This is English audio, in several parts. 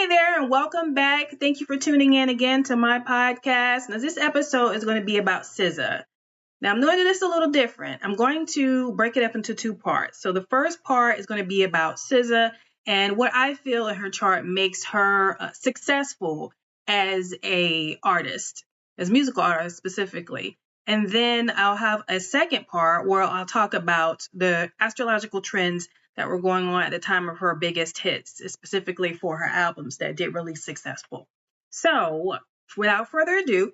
Hey there, and welcome back. Thank you for tuning in again to my podcast. Now, this episode is going to be about SZA. Now, I'm going to do this a little different. I'm going to break it up into two parts. So, the first part is going to be about SZA and what I feel in her chart makes her successful as a artist, as a musical artist specifically. And then I'll have a second part where I'll talk about the astrological trends that were going on at the time of her biggest hits, specifically for her albums that did really successful. So, without further ado,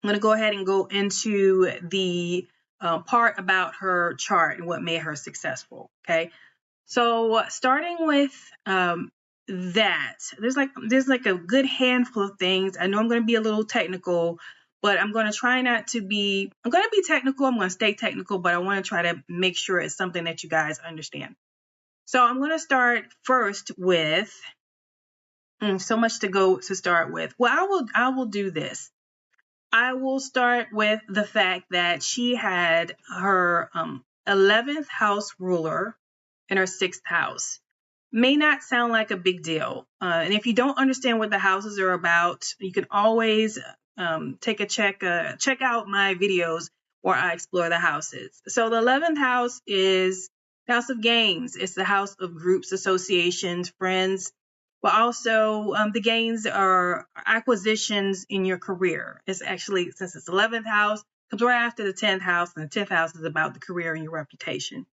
I'm going to go ahead and go into the part about her chart and what made her successful. Okay, so starting with that, there's like a good handful of things. I know I'm going to be a little technical, but I'm going to try not to be. I'm going to be technical. I'm going to stay technical, but I want to try to make sure it's something that you guys understand. So I'm going to start first with so much to start with. Well, I will do this. I will start with the fact that she had her 11th house ruler in her 6th house. May not sound like a big deal. And if you don't understand what the houses are about, you can always check out my videos where I explore the houses. So the 11th house is the house of gains. It's the house of groups, associations, friends, but also the gains are acquisitions in your career. It's actually, since it's 11th house, comes right after the 10th house, and the 10th house is about the career and your reputation.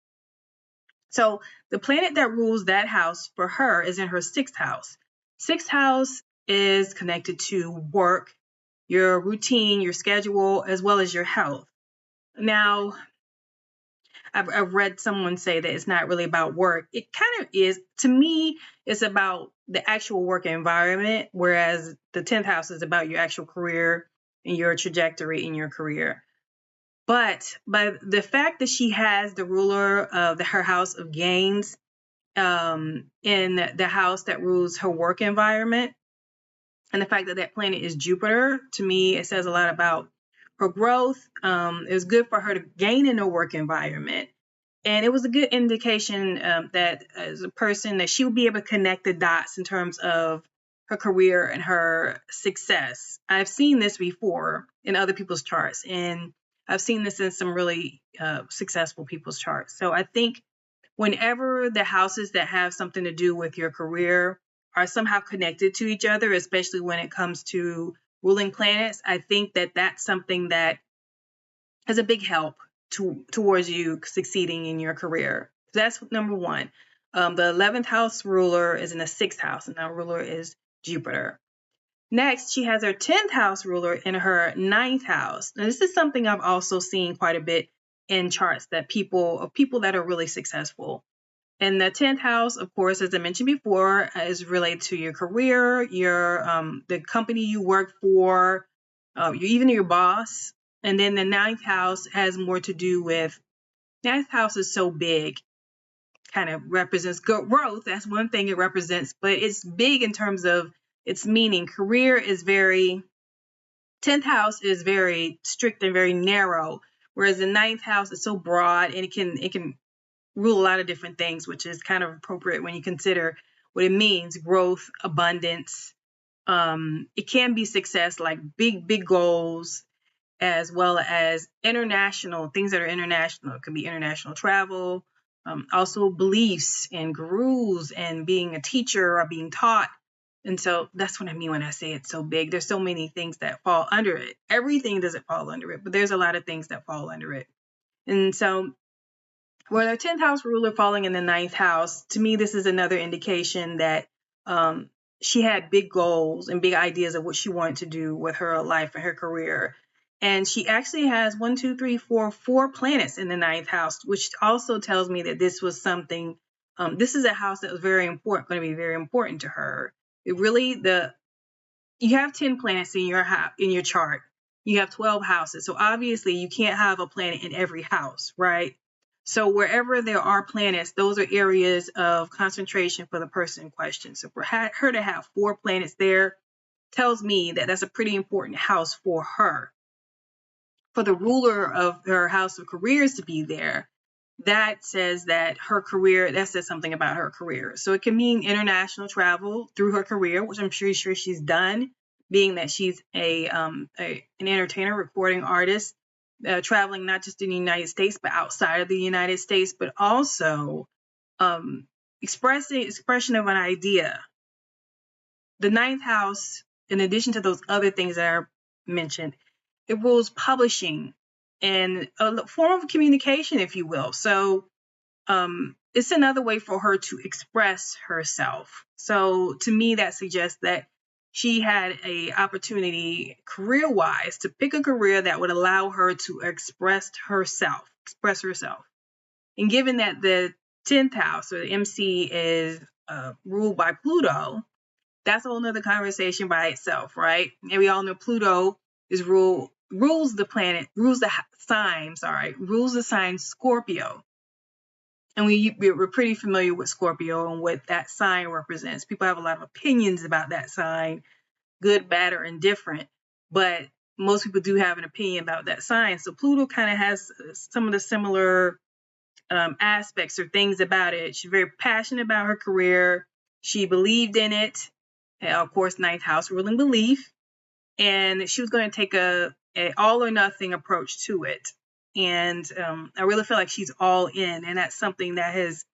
So the planet that rules that house for her is in her 6th house. 6th house is connected to work, your routine, your schedule, as well as your health. Now, I've read someone say that it's not really about work. It kind of is. To me, it's about the actual work environment, whereas the 10th house is about your actual career and your trajectory in your career. But by the fact that she has the ruler of her house of gains in the house that rules her work environment, and the fact that that planet is Jupiter, to me, it says a lot about her growth. It was good for her to gain in her work environment. And it was a good indication that as a person that she would be able to connect the dots in terms of her career and her success. I've seen this before in other people's charts, and I've seen this in some really successful people's charts. So I think whenever the houses that have something to do with your career are somehow connected to each other, especially when it comes to ruling planets, I think that that's something that has a big help towards you succeeding in your career. So that's number one. The 11th house ruler is in the 6th house, and that ruler is Jupiter. Next, she has her 10th house ruler in her 9th house. Now, this is something I've also seen quite a bit in charts that people that are really successful. And the 10th house, of course, as I mentioned before, is related to your career, your the company you work for, even your boss. And then the 9th house has more to do with, 9th house is so big, kind of represents growth. That's one thing it represents, but it's big in terms of its meaning. Career is 10th house is very strict and very narrow, whereas the 9th house is so broad and it can rule a lot of different things, which is kind of appropriate when you consider what it means: growth, abundance. It can be success, like big goals, as well as international things that are international. It could be international travel, also beliefs and gurus and being a teacher or being taught. And so that's what I mean when I say it's so big. There's so many things that fall under it. Everything doesn't fall under it, but there's a lot of things that fall under it. And so where the 10th house ruler falling in the 9th house, to me, this is another indication that she had big goals and big ideas of what she wanted to do with her life and her career. And she actually has 4 planets in the 9th house, which also tells me that this was something, this is a house that was going to be very important to her. You have 10 planets in your chart. You have 12 houses. So obviously you can't have a planet in every house, right? So wherever there are planets, those are areas of concentration for the person in question. So for her to have 4 planets there tells me that that's a pretty important house for her. For the ruler of her house of careers to be there, that says that her career, that says something about her career. So it can mean international travel through her career, which I'm sure she's done, being that she's an entertainer, recording artist, traveling not just in the United States, but outside of the United States, but also expression of an idea. The ninth house, in addition to those other things that are mentioned, it rules publishing and a form of communication, if you will. So it's another way for her to express herself. So to me, that suggests that she had a opportunity career-wise to pick a career that would allow her to express herself. And given that the 10th house, or the MC, is ruled by Pluto, that's a whole nother conversation by itself, right? And we all know Pluto is rules the sign Scorpio. And we're pretty familiar with Scorpio and what that sign represents. People have a lot of opinions about that sign, good, bad, or indifferent. But most people do have an opinion about that sign. So Pluto kind of has some of the similar aspects or things about it. She's very passionate about her career. She believed in it. And of course, ninth house ruling belief. And she was going to take a all or nothing approach to it. And I really feel like she's all in. And that's something that has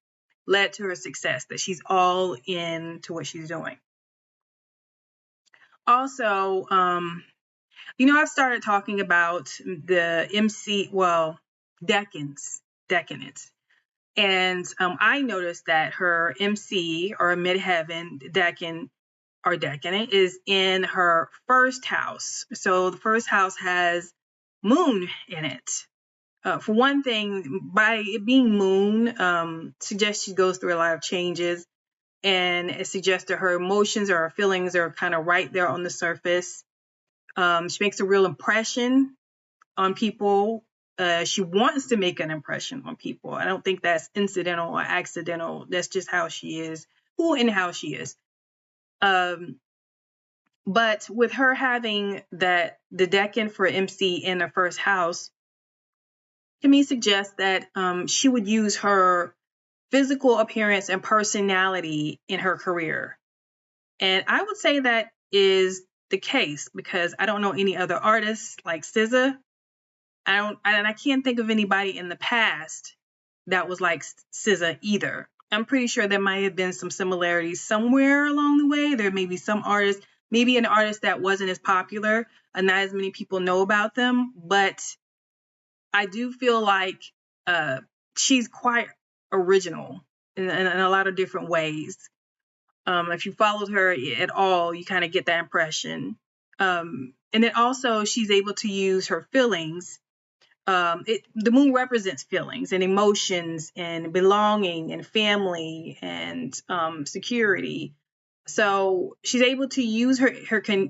led to her success, that she's all in to what she's doing. Also, I've started talking about the MC, decans. And I noticed that her MC, or midheaven decan, or decadent, is in her first house. So the first house has moon in it. For one thing, by it being moon, suggests she goes through a lot of changes, and it suggests that her emotions or her feelings are kind of right there on the surface. She makes a real impression on people. She wants to make an impression on people. I don't think that's incidental or accidental. That's just how she is, how she is. But with her having the decan for MC in the first house, to me suggests that she would use her physical appearance and personality in her career. And I would say that is the case because I don't know any other artists like SZA. I can't think of anybody in the past that was like SZA either. I'm pretty sure there might have been some similarities somewhere along the way. There may be some artists, maybe an artist that wasn't as popular and not as many people know about them, but I do feel like she's quite original in a lot of different ways. If you followed her at all, you kind of get that impression. And then also she's able to use her feelings. The moon represents feelings and emotions and belonging and family and security. So she's able to use her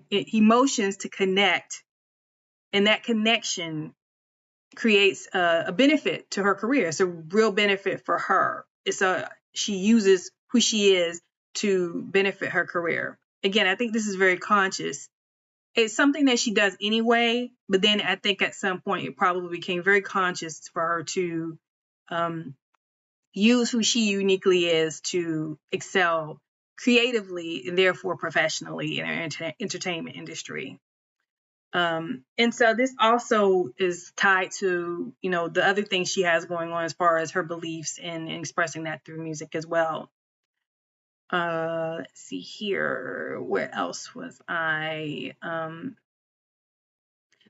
emotions to connect, and that connection creates a benefit to her career. It's a real benefit for her. She uses who she is to benefit her career. Again, I think this is very conscious. It's something that she does anyway, but then I think at some point it probably became very conscious for her to use who she uniquely is to excel creatively and therefore professionally in our entertainment industry. And so this also is tied to, the other things she has going on as far as her beliefs and expressing that through music as well. Let's see here. Where else was I?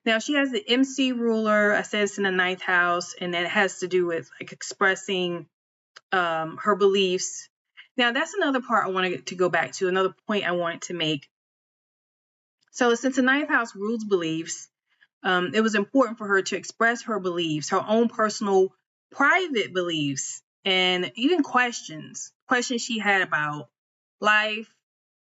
Now she has the MC ruler. I said it's in the ninth house, and that has to do with like expressing her beliefs. Now that's another part I wanted to go back to, another point I wanted to make. So since the ninth house rules beliefs, it was important for her to express her beliefs, her own personal, private beliefs, and even questions she had about life,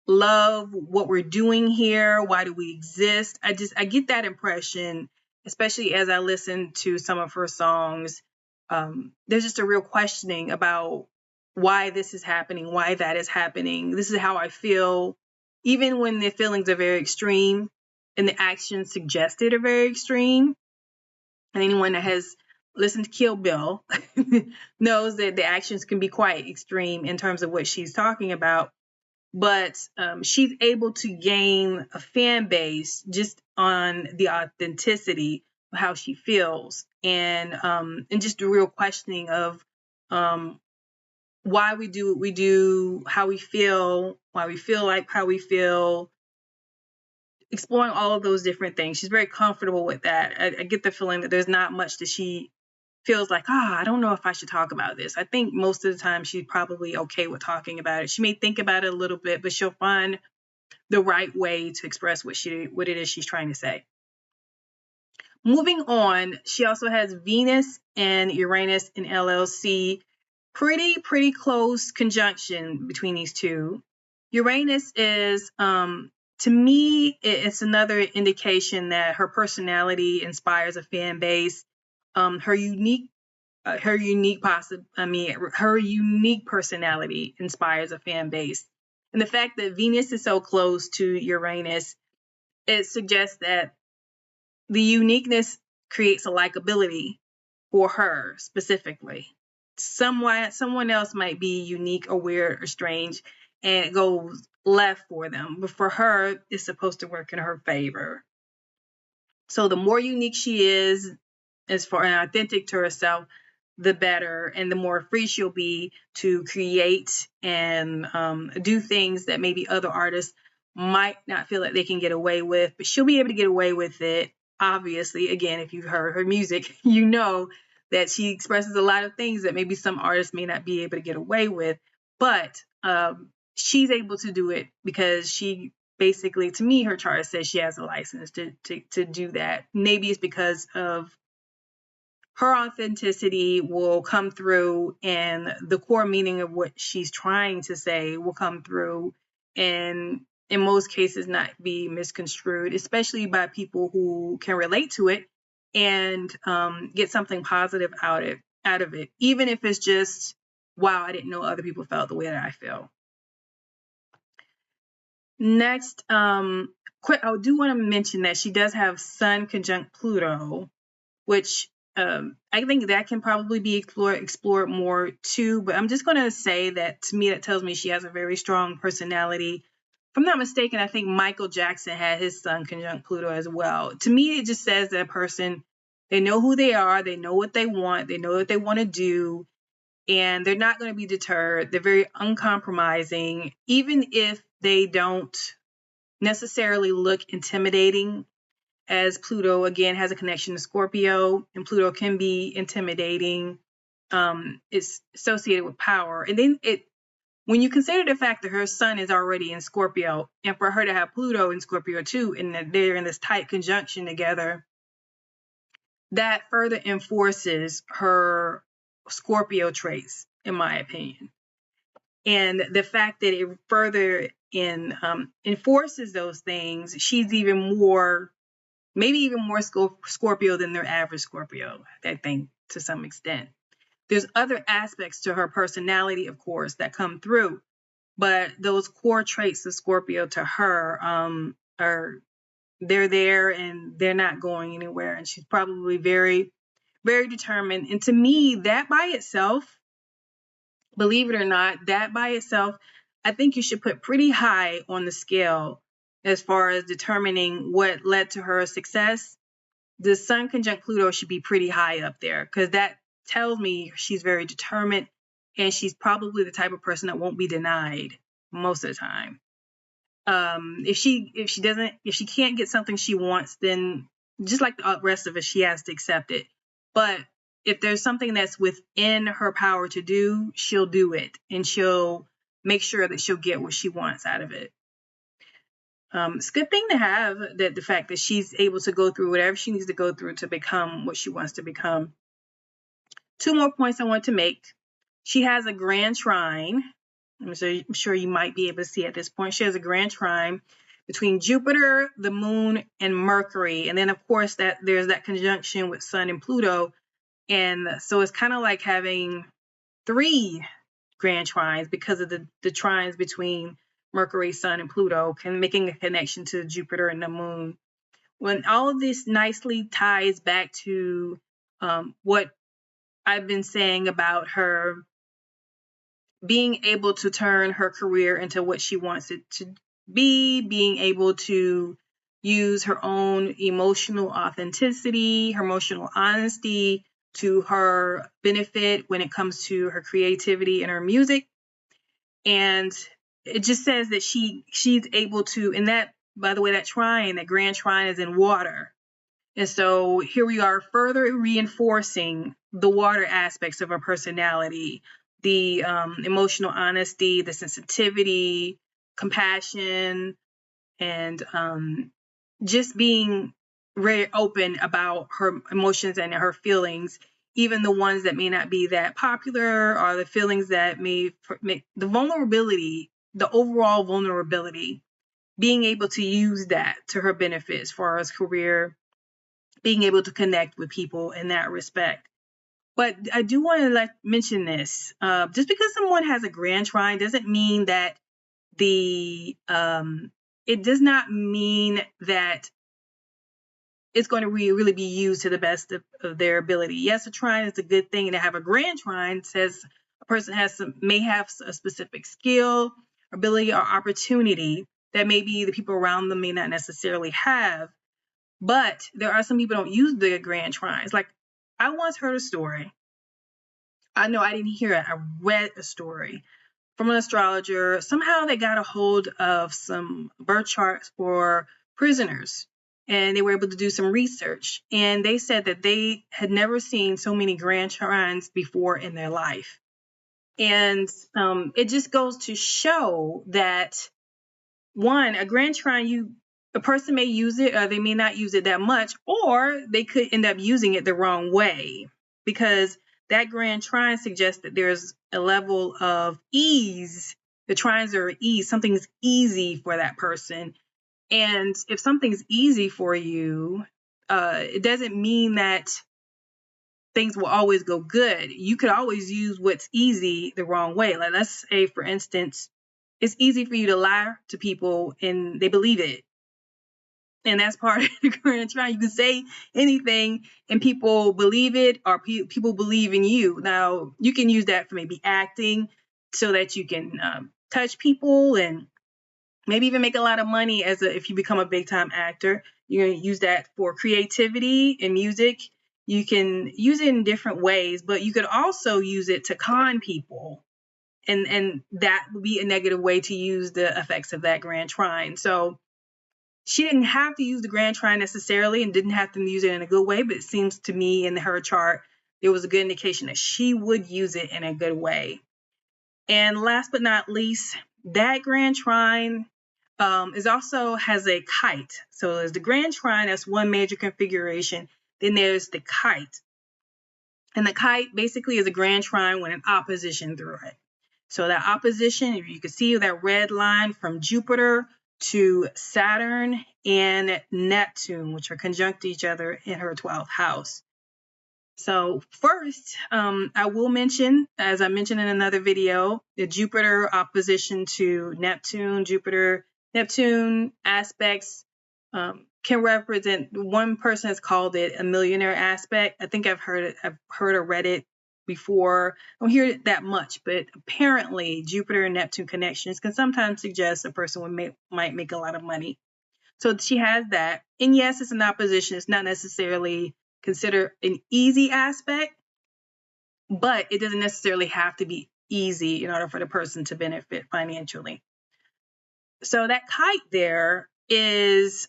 love, what we're doing here, why do we exist. I get that impression, especially as I listen to some of her songs. There's just a real questioning about why this is happening, why that is happening. This is how I feel, even when the feelings are very extreme and the actions suggested are very extreme. And anyone that has listened to Kill Bill knows that the actions can be quite extreme in terms of what she's talking about. But she's able to gain a fan base just on the authenticity of how she feels, and just the real questioning of why we do what we do, how we feel, why we feel like how we feel, exploring all of those different things. She's very comfortable with that. I get the feeling that there's not much that she feels like, I don't know if I should talk about this. I think most of the time she's probably okay with talking about it. She may think about it a little bit, but she'll find the right way to express what it is she's trying to say. Moving on, she also has Venus and Uranus in LLC. Pretty close conjunction between these two. Uranus is, to me, it's another indication that her personality inspires a fan base. Her unique personality inspires a fan base. And the fact that Venus is so close to Uranus, it suggests that the uniqueness creates a likability for her specifically. Someone else might be unique or weird or strange, and it goes left for them. But for her, it's supposed to work in her favor. So the more unique she is, as far and authentic to herself, the better, and the more free she'll be to create and do things that maybe other artists might not feel like they can get away with, but she'll be able to get away with it. Obviously, again, if you've heard her music, you know that she expresses a lot of things that maybe some artists may not be able to get away with, but she's able to do it because she basically, to me, her chart says she has a license to do that. Maybe it's because of her authenticity will come through, and the core meaning of what she's trying to say will come through, and in most cases not be misconstrued, especially by people who can relate to it and get something positive out of it, even if it's just, wow, I didn't know other people felt the way that I feel. Next, I do want to mention that she does have Sun conjunct Pluto, which I think that can probably be explored more too, but I'm just going to say that to me, that tells me she has a very strong personality. If I'm not mistaken, I think Michael Jackson had his Sun conjunct Pluto as well. To me, it just says that a person, they know who they are, they know what they want, they know what they want to do, and they're not going to be deterred. They're very uncompromising, even if they don't necessarily look intimidating, as Pluto, again, has a connection to Scorpio, and Pluto can be intimidating. It's associated with power. And then when you consider the fact that her sun is already in Scorpio, and for her to have Pluto in Scorpio too, and that they're in this tight conjunction together, that further enforces her Scorpio traits, in my opinion. And the fact that it further enforces those things, she's even more, maybe even more Scorpio than their average Scorpio, I think, to some extent. There's other aspects to her personality, of course, that come through, but those core traits of Scorpio to her they're there and they're not going anywhere. And she's probably very, very determined. And to me, that by itself, believe it or not, that by itself, I think you should put pretty high on the scale as far as determining what led to her success. The Sun conjunct Pluto should be pretty high up there, because that tells me she's very determined, and she's probably the type of person that won't be denied most of the time. If she can't get something she wants, then just like the rest of us, she has to accept it. But if there's something that's within her power to do, she'll do it, and she'll make sure that she'll get what she wants out of it. It's a good thing to have, that the fact that she's able to go through whatever she needs to go through to become what she wants to become. 2 more points I want to make. She has a grand trine. I'm sure you might be able to see at this point. She has a grand trine between Jupiter, the moon, and Mercury. And then, of course, there's that conjunction with Sun and Pluto. And so it's kind of like having 3 grand trines, because of the trines between Mercury, Sun, and Pluto, making a connection to Jupiter and the moon. When all of this nicely ties back to what I've been saying about her being able to turn her career into what she wants it to be, being able to use her own emotional authenticity, her emotional honesty to her benefit when it comes to her creativity and her music. And it just says that she's able to, and that, by the way, that trine, that grand trine is in water. And so here we are further reinforcing the water aspects of her personality, the emotional honesty, the sensitivity, compassion, and just being very open about her emotions and her feelings, even the ones that may not be that popular, or the feelings that may make the vulnerability, the overall vulnerability, being able to use that to her benefit as far as career, being able to connect with people in that respect. But I do want to mention this. Just because someone has a grand trine doesn't mean that it does not mean that it's going to really be used to the best of their ability. Yes, a trine is a good thing, and to have a grand trine says a person may have a specific skill, ability, or opportunity that maybe the people around them may not necessarily have. But there are some people who don't use the grand trines. Like, I once heard a story. I know I didn't hear it. I read a story from an astrologer. Somehow they got a hold of some birth charts for prisoners, and they were able to do some research. And they said that they had never seen so many grand trines before in their life. And it just goes to show that, one, a grand trine, a person may use it, or they may not use it that much, or they could end up using it the wrong way, because that grand trine suggests that there's a level of ease. The trines are ease. Something's easy for that person. And if something's easy for you, it doesn't mean that things will always go good. You could always use what's easy the wrong way. Like, let's say, for instance, it's easy for you to lie to people and they believe it. And that's part of the grand trine. You can say anything and people believe it, or people believe in you. Now, you can use that for maybe acting so that you can touch people and maybe even make a lot of money if you become a big time actor. You're going to use that for creativity and music. You can use it in different ways, but you could also use it to con people. And that would be a negative way to use the effects of that grand trine. So she didn't have to use the grand trine necessarily and didn't have to use it in a good way, but it seems to me in her chart, there was a good indication that she would use it in a good way. And last but not least, that grand trine also has a kite. So there's the grand trine, that's one major configuration. Then there's the kite. And the kite basically is a grand trine with an opposition through it. So that opposition, if you can see that red line from Jupiter to Saturn and Neptune, which are conjunct each other in her 12th house. So first, I will mention, as I mentioned in another video, the Jupiter opposition to Neptune. Neptune aspects can represent, one person has called it a millionaire aspect. I think I've heard or read it before. I don't hear it that much, but apparently Jupiter and Neptune connections can sometimes suggest a person might make a lot of money. So she has that. And yes, it's an opposition. It's not necessarily considered an easy aspect, but it doesn't necessarily have to be easy in order for the person to benefit financially. So that kite there is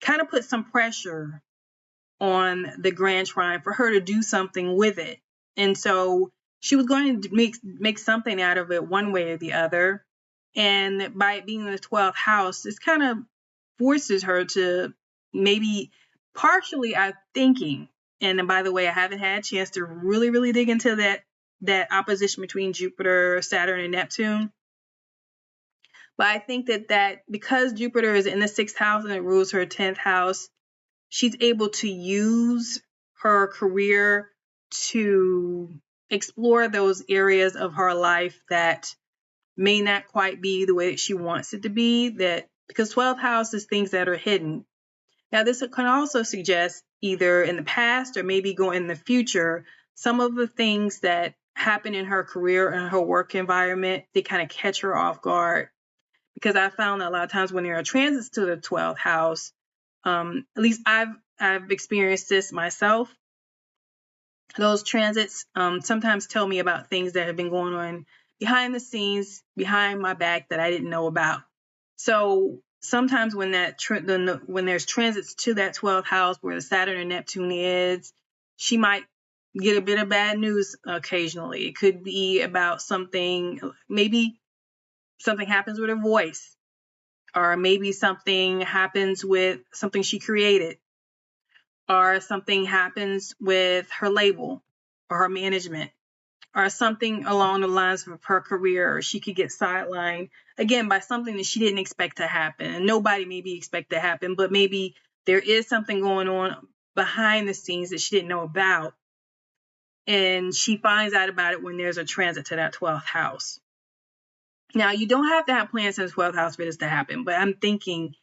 kind of put some pressure on the grand trine for her to do something with it. And so she was going to make something out of it one way or the other. And by it being in the 12th house, this kind of forces her to maybe partially, I'm thinking, and by the way, I haven't had a chance to really, really dig into that opposition between Jupiter, Saturn, and Neptune. But I think that because Jupiter is in the 6th house and it rules her 10th house, she's able to use her career to explore those areas of her life that may not quite be the way that she wants it to be, because 12th house is things that are hidden. Now, this can also suggest either in the past or maybe going in the future, some of the things that happen in her career and her work environment, they kind of catch her off guard. Because I found that a lot of times when there are transits to the 12th house, at least I've experienced this myself. Those transits sometimes tell me about things that have been going on behind the scenes, behind my back, that I didn't know about. So sometimes when when there's transits to that 12th house where the Saturn and Neptune is, she might get a bit of bad news occasionally. It could be about something, maybe something happens with her voice, or maybe something happens with something she created, or something happens with her label or her management, or something along the lines of her career, or she could get sidelined again by something that she didn't expect to happen. And nobody maybe expect to happen, but maybe there is something going on behind the scenes that she didn't know about. And she finds out about it when there's a transit to that 12th house. Now, you don't have to have plans in the 12th house for this to happen, but I'm thinking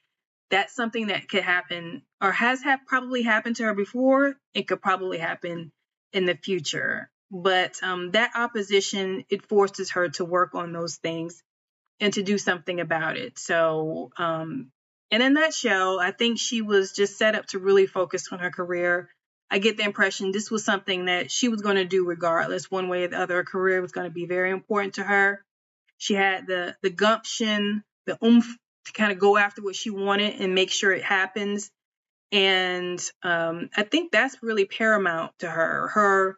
that's something that could happen, or has probably happened to her before. It could probably happen in the future. But that opposition, it forces her to work on those things and to do something about it. So, in a nutshell, I think she was just set up to really focus on her career. I get the impression this was something that she was going to do regardless, one way or the other. Her career was going to be very important to her. She had the gumption, the oomph to kind of go after what she wanted and make sure it happens. And I think that's really paramount to her.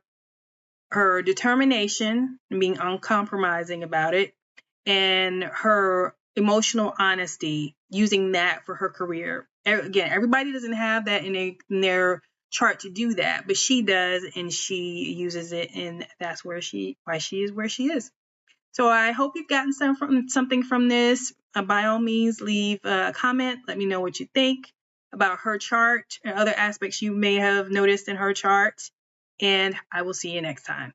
Her determination and being uncompromising about it, and her emotional honesty, using that for her career. Again, everybody doesn't have that in their chart to do that, but she does, and she uses it, and that's why she is where she is. So I hope you've gotten something from this. By all means, leave a comment. Let me know what you think about her chart and other aspects you may have noticed in her chart. And I will see you next time.